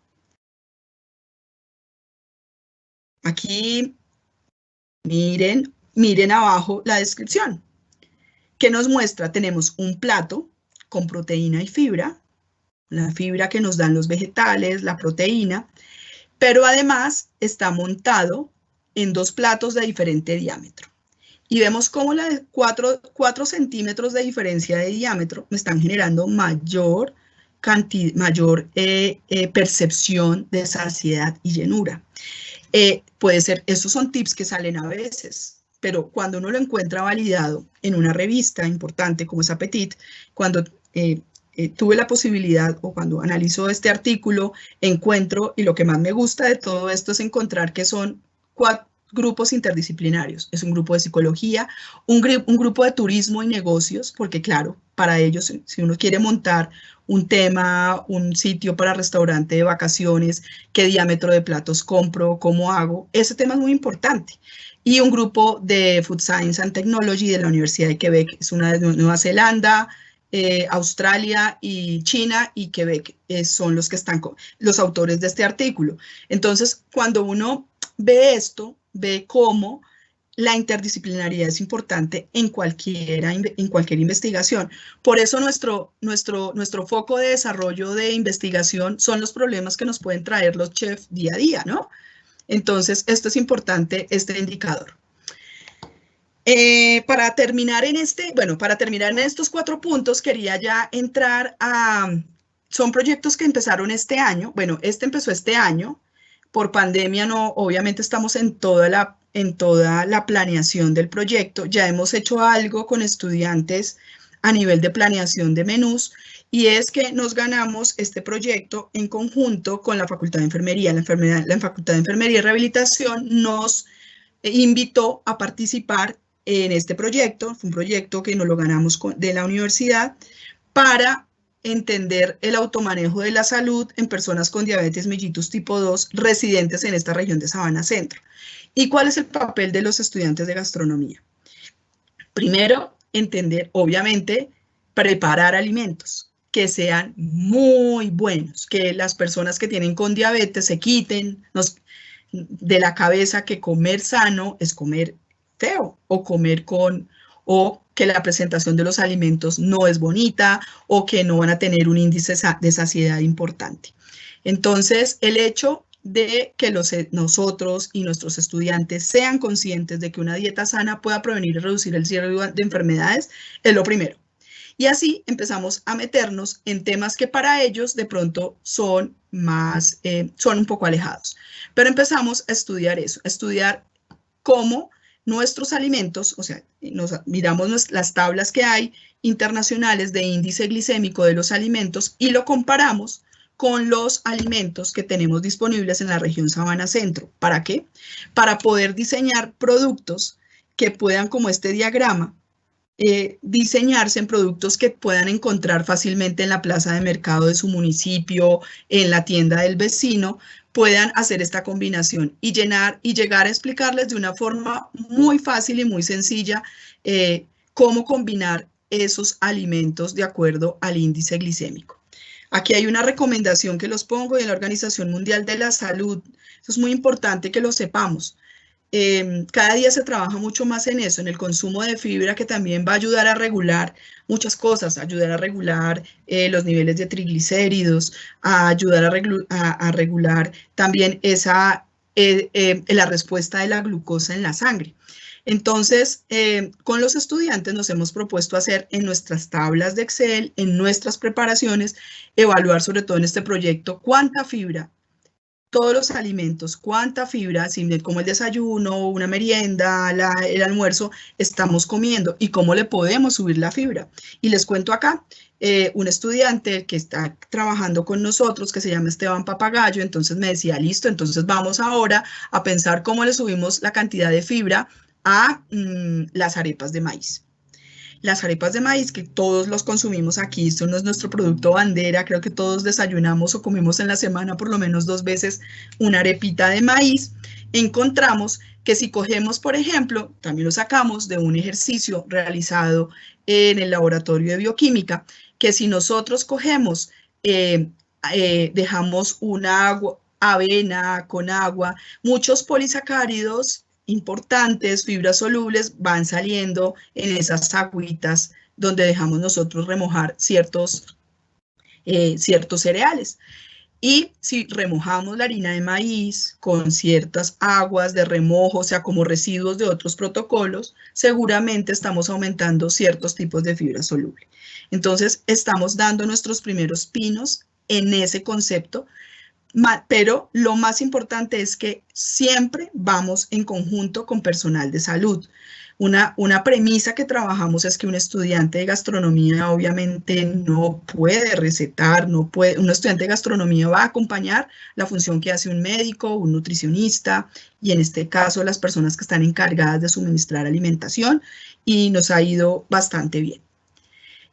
Aquí, miren abajo la descripción. ¿Qué nos muestra? Tenemos un plato con proteína y fibra, la fibra que nos dan los vegetales, la proteína, pero además está montado en dos platos de diferente diámetro. Y vemos cómo 4 centímetros de diferencia de diámetro me están generando mayor percepción de saciedad y llenura. Puede ser, esos son tips que salen a veces, pero cuando uno lo encuentra validado en una revista importante como es Appetit, cuando tuve la posibilidad o cuando analizo este artículo, encuentro, y lo que más me gusta de todo esto es encontrar que son 4 grupos interdisciplinarios. Es un grupo de psicología, un grupo de turismo y negocios, porque claro, para ellos, si uno quiere montar un tema, un sitio para restaurante de vacaciones, qué diámetro de platos compro, cómo hago, ese tema es muy importante. Y un grupo de Food Science and Technology de la Universidad de Quebec, es una de Nueva Zelanda, Australia y China y Quebec son los que están los autores de este artículo. Entonces, cuando uno ve esto, ve cómo la interdisciplinariedad es importante en cualquier investigación. Por eso nuestro foco de desarrollo de investigación son los problemas que nos pueden traer los chefs día a día, ¿no? Entonces, esto es importante, este indicador. Para terminar en estos 4 puntos, quería ya entrar a... Son proyectos que empezaron este año. Bueno, este empezó este año. Por pandemia, no, obviamente estamos en toda la planeación del proyecto. Ya hemos hecho algo con estudiantes a nivel de planeación de menús, y es que nos ganamos este proyecto en conjunto con la Facultad de Enfermería. La Facultad de Enfermería y Rehabilitación nos invitó a participar en este proyecto. Fue un proyecto que nos lo ganamos de la universidad para entender el automanejo de la salud en personas con diabetes mellitus tipo 2 residentes en esta región de Sabana Centro. ¿Y cuál es el papel de los estudiantes de gastronomía? Primero, entender, obviamente, preparar alimentos que sean muy buenos, que las personas que tienen con diabetes se quiten de la cabeza que comer sano es comer feo o que la presentación de los alimentos no es bonita o que no van a tener un índice de saciedad importante. Entonces, el hecho de que nosotros y nuestros estudiantes sean conscientes de que una dieta sana pueda prevenir y reducir el riesgo de enfermedades es lo primero. Y así empezamos a meternos en temas que para ellos de pronto son un poco alejados. Pero empezamos a estudiar eso, a estudiar cómo nuestros alimentos, o sea, miramos las tablas que hay internacionales de índice glicémico de los alimentos y lo comparamos con los alimentos que tenemos disponibles en la región Sabana Centro. ¿Para qué? Para poder diseñar productos que puedan, como este diagrama, diseñarse en productos que puedan encontrar fácilmente en la plaza de mercado de su municipio, en la tienda del vecino, puedan hacer esta combinación y llegar a explicarles de una forma muy fácil y muy sencilla cómo combinar esos alimentos de acuerdo al índice glicémico. Aquí hay una recomendación que los pongo de la Organización Mundial de la Salud. Eso es muy importante que lo sepamos. Cada día se trabaja mucho más en eso, en el consumo de fibra, que también va a ayudar a regular muchas cosas, ayudar a regular los niveles de triglicéridos, a ayudar a regular también la respuesta de la glucosa en la sangre. Entonces, con los estudiantes nos hemos propuesto hacer en nuestras tablas de Excel, en nuestras preparaciones, evaluar sobre todo en este proyecto cuánta fibra, todos los alimentos, cuánta fibra, como el desayuno, una merienda, el almuerzo, estamos comiendo y cómo le podemos subir la fibra. Y les cuento acá, un estudiante que está trabajando con nosotros, que se llama Esteban Papagayo, entonces me decía, listo, entonces vamos ahora a pensar cómo le subimos la cantidad de fibra a las arepas de maíz. Las arepas de maíz, que todos los consumimos aquí, esto no es nuestro producto bandera, creo que todos desayunamos o comemos en la semana por lo menos 2 veces una arepita de maíz. Encontramos que si cogemos, por ejemplo, también lo sacamos de un ejercicio realizado en el laboratorio de bioquímica, que si nosotros cogemos, dejamos una avena con agua, muchos polisacáridos importantes, fibras solubles, van saliendo en esas agüitas donde dejamos nosotros remojar ciertos cereales. Y si remojamos la harina de maíz con ciertas aguas de remojo, o sea, como residuos de otros protocolos, seguramente estamos aumentando ciertos tipos de fibra soluble. Entonces, estamos dando nuestros primeros pinos en ese concepto, pero lo más importante es que siempre vamos en conjunto con personal de salud. Una premisa que trabajamos es que un estudiante de gastronomía obviamente no puede recetar, no puede, un estudiante de gastronomía va a acompañar la función que hace un médico, un nutricionista y en este caso las personas que están encargadas de suministrar alimentación y nos ha ido bastante bien.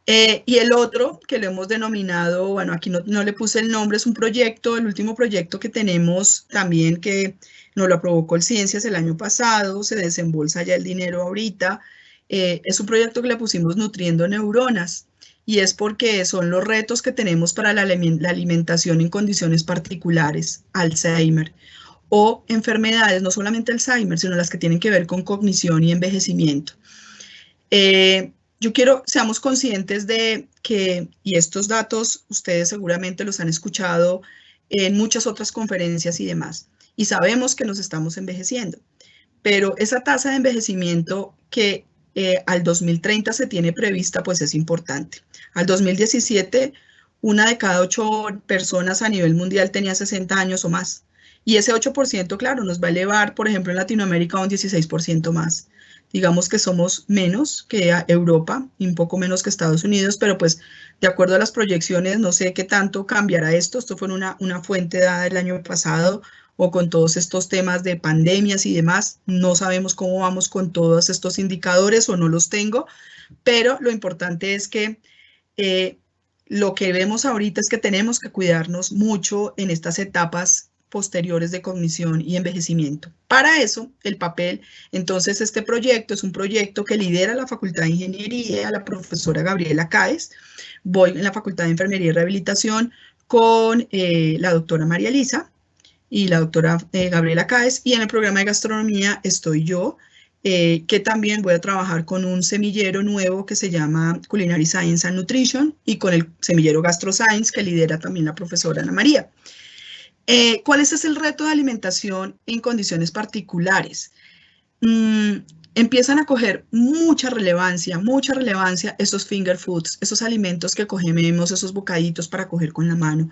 Y el otro, que lo hemos denominado, bueno, aquí no le puse el nombre, es un proyecto, el último proyecto que tenemos también que nos lo aprobó Colciencias el año pasado, se desembolsa ya el dinero ahorita, es un proyecto que le pusimos Nutriendo Neuronas, y es porque son los retos que tenemos para la alimentación en condiciones particulares, Alzheimer, o enfermedades, no solamente Alzheimer, sino las que tienen que ver con cognición y envejecimiento. Yo quiero, seamos conscientes de que, y estos datos ustedes seguramente los han escuchado en muchas otras conferencias y demás, y sabemos que nos estamos envejeciendo, pero esa tasa de envejecimiento que al 2030 se tiene prevista, pues es importante. Al 2017, una de cada 8 personas a nivel mundial tenía 60 años o más, y ese 8%, claro, nos va a elevar, por ejemplo, en Latinoamérica un 16% más. Digamos que somos menos que Europa y un poco menos que Estados Unidos, pero pues de acuerdo a las proyecciones, no sé qué tanto cambiará esto. Esto fue una fuente dada el año pasado o con todos estos temas de pandemias y demás. No sabemos cómo vamos con todos estos indicadores o no los tengo, pero lo importante es que lo que vemos ahorita es que tenemos que cuidarnos mucho en estas etapas posteriores de cognición y envejecimiento. Para eso, el papel, entonces este proyecto es un proyecto que lidera la Facultad de Ingeniería, la profesora Gabriela Cáez. Voy en la Facultad de Enfermería y Rehabilitación con la doctora María Elisa y la doctora Gabriela Cáez, y en el programa de gastronomía estoy yo, que también voy a trabajar con un semillero nuevo que se llama Culinary Science and Nutrition y con el semillero Gastro Science que lidera también la profesora Ana María. ¿Cuál es el reto de alimentación en condiciones particulares? Empiezan a coger mucha relevancia esos finger foods, esos alimentos que cogemos, esos bocaditos para coger con la mano.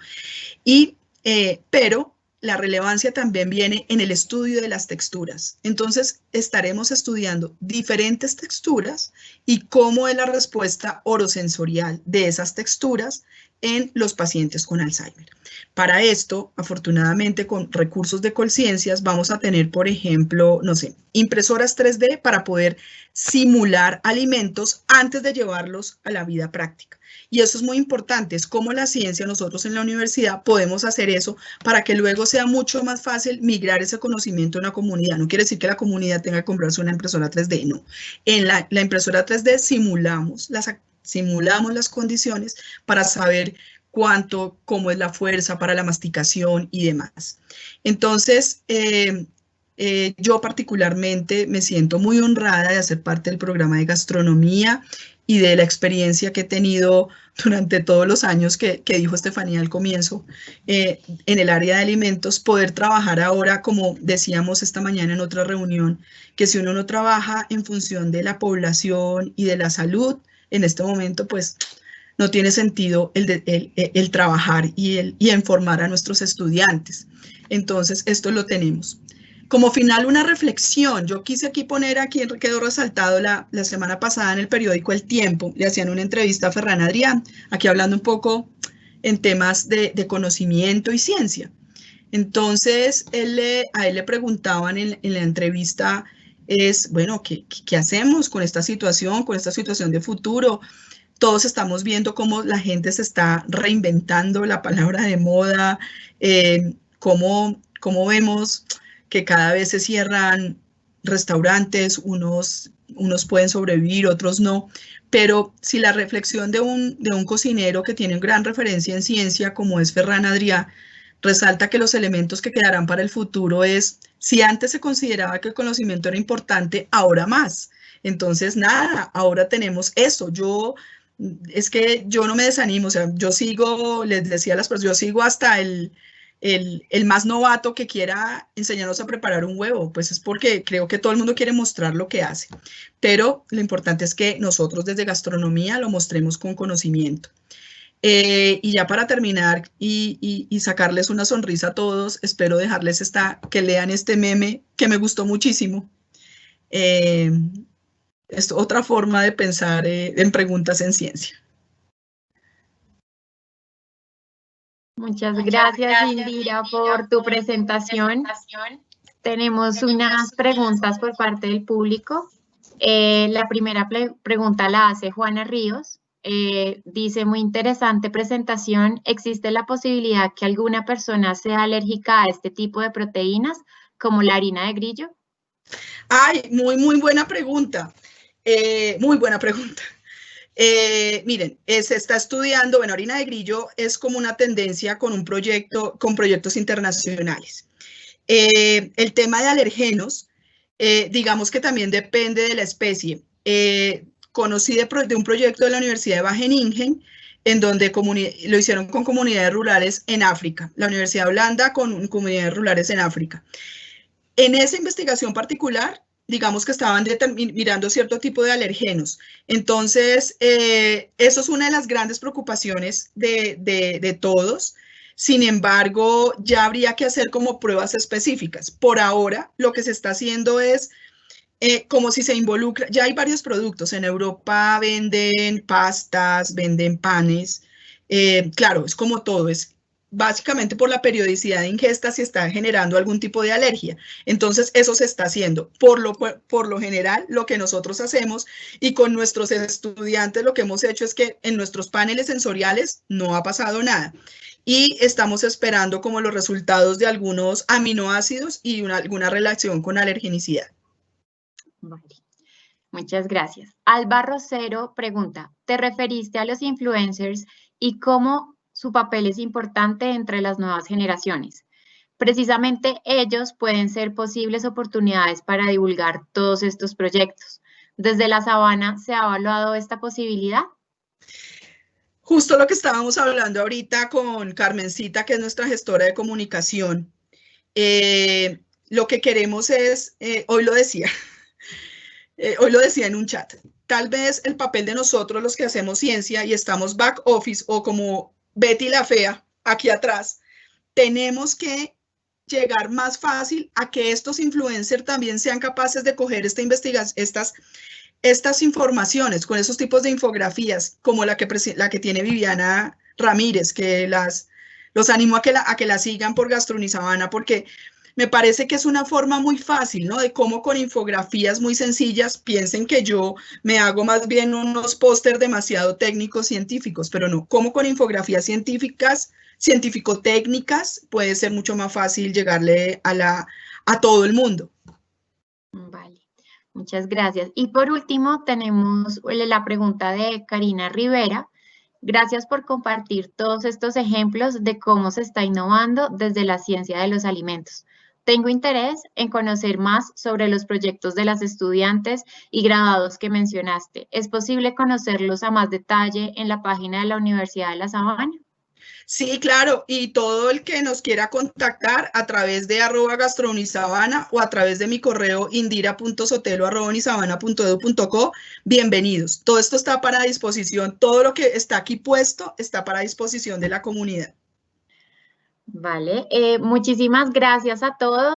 Pero la relevancia también viene en el estudio de las texturas. Entonces, estaremos estudiando diferentes texturas y cómo es la respuesta orosensorial de esas texturas en los pacientes con Alzheimer. Para esto, afortunadamente, con recursos de Colciencias, vamos a tener, por ejemplo, no sé, impresoras 3D para poder simular alimentos antes de llevarlos a la vida práctica. Y eso es muy importante, es como la ciencia, nosotros en la universidad podemos hacer eso para que luego sea mucho más fácil migrar ese conocimiento a una comunidad. No quiere decir que la comunidad tenga que comprarse una impresora 3D, no. En la impresora 3D simulamos las condiciones para saber cómo es la fuerza para la masticación y demás. Entonces, yo particularmente me siento muy honrada de hacer parte del programa de gastronomía y de la experiencia que he tenido durante todos los años que dijo Estefanía al comienzo, en el área de alimentos, poder trabajar ahora, como decíamos esta mañana en otra reunión, que si uno no trabaja en función de la población y de la salud, en este momento, pues, no tiene sentido el trabajar y informar a nuestros estudiantes. Entonces, esto lo tenemos. Como final, una reflexión. Yo quise aquí poner, aquí quedó resaltado la semana pasada en el periódico El Tiempo, le hacían una entrevista a Ferran Adrià, aquí hablando un poco en temas de conocimiento y ciencia. Entonces, a él le preguntaban en la entrevista, bueno, ¿qué hacemos con esta situación de futuro? Todos estamos viendo cómo la gente se está reinventando la palabra de moda, cómo vemos que cada vez se cierran restaurantes, unos pueden sobrevivir, otros no, pero si la reflexión de un cocinero que tiene gran referencia en ciencia, como es Ferran Adrià, resalta que los elementos que quedarán para el futuro es, si antes se consideraba que el conocimiento era importante, ahora más. Entonces, nada, ahora tenemos eso. Yo Es que yo no me desanimo, o sea, yo sigo, les decía a las personas, yo sigo hasta el más novato que quiera enseñarnos a preparar un huevo, pues es porque creo que todo el mundo quiere mostrar lo que hace, pero lo importante es que nosotros desde gastronomía lo mostremos con conocimiento. Y ya para terminar y sacarles una sonrisa a todos, espero dejarles que lean este meme que me gustó muchísimo. Eh, es otra forma de pensar en preguntas en ciencia. Muchas gracias, Indira, por tu presentación. Tenemos unas preguntas por parte del público. La primera pregunta la hace Juana Ríos. Dice, muy interesante presentación. ¿Existe la posibilidad que alguna persona sea alérgica a este tipo de proteínas, como la harina de grillo? Ay, muy buena pregunta. Muy buena pregunta. Miren, se está estudiando, bueno, harina de grillo es como una tendencia con proyectos internacionales. El tema de alergenos, digamos que también depende de la especie. Conocí de un proyecto de la Universidad de Wageningen, en donde lo hicieron con comunidades rurales en África, la Universidad de Holanda con comunidades rurales en África. En esa investigación particular, digamos que estaban mirando cierto tipo de alergenos. Entonces, eso es una de las grandes preocupaciones de todos. Sin embargo, ya habría que hacer como pruebas específicas. Por ahora, lo que se está haciendo es como si se involucra, ya hay varios productos. En Europa venden pastas, venden panes. Claro, es como todo, es básicamente por la periodicidad de ingesta si está generando algún tipo de alergia. Entonces, eso se está haciendo. Por lo general, lo que nosotros hacemos y con nuestros estudiantes lo que hemos hecho es que en nuestros paneles sensoriales no ha pasado nada. Y estamos esperando como los resultados de algunos aminoácidos y alguna relación con alergenicidad. Vale. Muchas gracias. Alba Rosero pregunta, ¿te referiste a los influencers y cómo su papel es importante entre las nuevas generaciones? Precisamente ellos pueden ser posibles oportunidades para divulgar todos estos proyectos. ¿Desde la Sabana se ha evaluado esta posibilidad? Justo lo que estábamos hablando ahorita con Carmencita, que es nuestra gestora de comunicación. Lo que queremos es, hoy lo decía en un chat, tal vez el papel de nosotros los que hacemos ciencia y estamos back office o como Betty la Fea aquí atrás, tenemos que llegar más fácil a que estos influencers también sean capaces de coger esta investigación, estas informaciones con esos tipos de infografías como la que tiene Viviana Ramírez, que los animo a que la sigan por Gastronizabana, porque me parece que es una forma muy fácil, ¿no? De cómo con infografías muy sencillas piensen que yo me hago más bien unos póster demasiado técnicos científicos, pero no, cómo con infografías científicas, científico-técnicas, puede ser mucho más fácil llegarle a todo el mundo. Vale, muchas gracias. Y por último tenemos la pregunta de Karina Rivera. Gracias por compartir todos estos ejemplos de cómo se está innovando desde la ciencia de los alimentos. Tengo interés en conocer más sobre los proyectos de las estudiantes y graduados que mencionaste. ¿Es posible conocerlos a más detalle en la página de la Universidad de La Sabana? Sí, claro, y todo el que nos quiera contactar a través de @gastronizabana o a través de mi correo indira.sotelo@unisabana.edu.co, bienvenidos. Todo esto está para disposición, todo lo que está aquí puesto está para disposición de la comunidad. Vale, muchísimas gracias a todos.